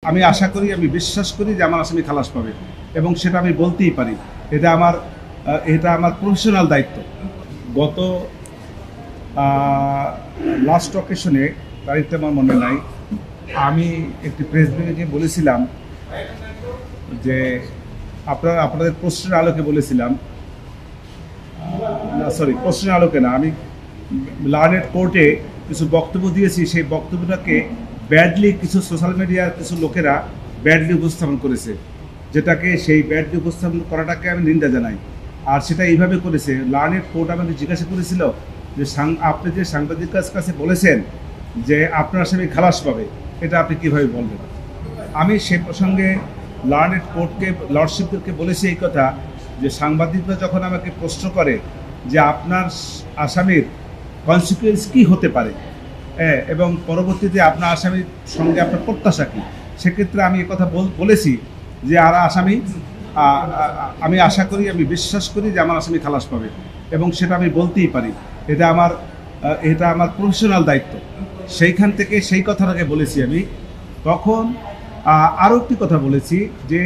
আমি আশা করি, আমি বিশ্বাস করি যে আমার আসামি খালাস পাবে এবং সেটা আমি বলতেই পারি। এটা আমার প্রফেশনাল দায়িত্ব। গত লাস্ট অকেশনে, তারিখটা আমার মনে নাই, আমি একটি প্রেস ব্রিফিংয়ে বলেছিলাম যে আপনাদের প্রশ্নের আলোকে বলেছিলাম, প্রশ্নের আলোকে না, আমি লার্নেড কোর্টে কিছু বক্তব্য দিয়েছি। সেই বক্তব্যটাকে ব্যাডলি কিছু সোশ্যাল মিডিয়ার কিছু লোকেরা ব্যাডলি উপস্থাপন করেছে, যেটাকে সেই ব্যাডলি উপস্থাপন করাটাকে আমি নিন্দা জানাই। আর সেটা এইভাবে করেছে, লার্নেড কোর্ট আমাকে জিজ্ঞাসা করেছিল যে আপনি যে সাংবাদিকের কাছে বলেছেন যে আপনার আসামি খালাস পাবে, এটা আপনি কীভাবে বলবেন? আমি সে প্রসঙ্গে লার্নেড কোর্টকে, লর্ডশিপকে বলেছি এই কথা যে সাংবাদিকরা যখন আমাকে প্রশ্ন করে যে আপনার আসামির কনসিকুয়েন্স কী হতে পারে এবং পরবর্তীতে আপনার আসামির সঙ্গে আপনার প্রত্যাশা কী, সেক্ষেত্রে আমি কথা বলেছি যে আমি আশা করি, আমি বিশ্বাস করি যে আমার আসামি খালাস পাবে এবং সেটা আমি বলতেই পারি। এটা আমার প্রফেশনাল দায়িত্ব। সেইখান থেকে সেই কথাটাকে বলেছি আমি। তখন আরও একটি কথা বলেছি যে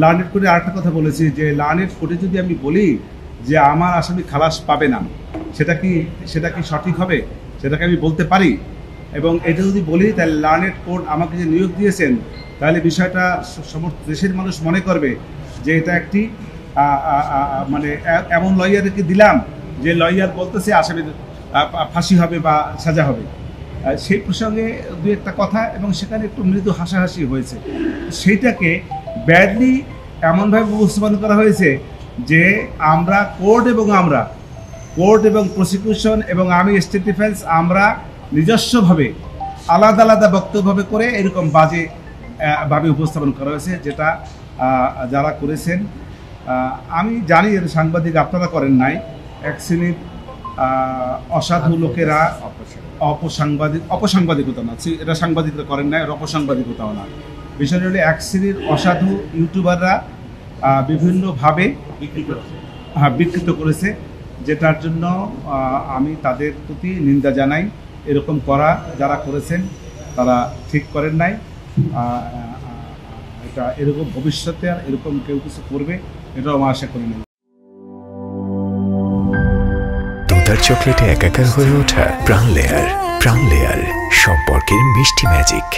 লার্নেড কোর্টে আরেকটা কথা বলেছি যে লার্নেড কোর্টে যদি আমি বলি যে আমার আসামি খালাস পাবে না, সেটা কি সঠিক হবে? সেটাকে আমি বলতে পারি। এবং এটা যদি বলি তাহলে লার্নেড কোর্ট আমাকে যে নিয়োগ দিয়েছেন, তাহলে বিষয়টা সমস্ত দেশের মানুষ মনে করবে যে এটা একটি মানে এমন লয়ারকে দিলাম যে লয়ার বলতেছে আসামির ফাঁসি হবে বা সাজা হবে। সেই প্রসঙ্গে দু একটা কথা এবং সেখানে একটু মৃদু হাসাহাসি হয়েছে। সেইটাকে ব্যাডলি এমনভাবে উপস্থাপন করা হয়েছে যে কোর্ট এবং প্রসিকিউশন এবং আমি স্টেট ডিফেন্স আমরা নিজস্বভাবে আলাদা আলাদা বক্তব্য করে এরকম বাজে উপস্থাপন করা হয়েছে, যেটা যারা করেছেন আমি জানি এর সাংবাদিক আপনারা করেন নাই। এক শ্রেণীর অসাধু লোকেরা অপসাংবাদিকতা না, এটা সাংবাদিকরা করেন নাই, আর অপসাংবাদিকতাও না। বিষয়টা হলো এক শ্রেণীর অসাধু ইউটিউবাররা বিভিন্নভাবে বিকৃত করেছে, যেটার জন্য আমি তাদের প্রতি নিন্দা জানাই। এরকম যারা করেছেন তারা ঠিক করেন নাই। এটা এরকম ভবিষ্যতে আর এরকম কেউ কিছু করবে এটাও আমি আশা করি না। দুধার চকলেটে একাকার হয়ে ওঠা প্রাণ লেয়ার সম্পর্কের মিষ্টি ম্যাজিক।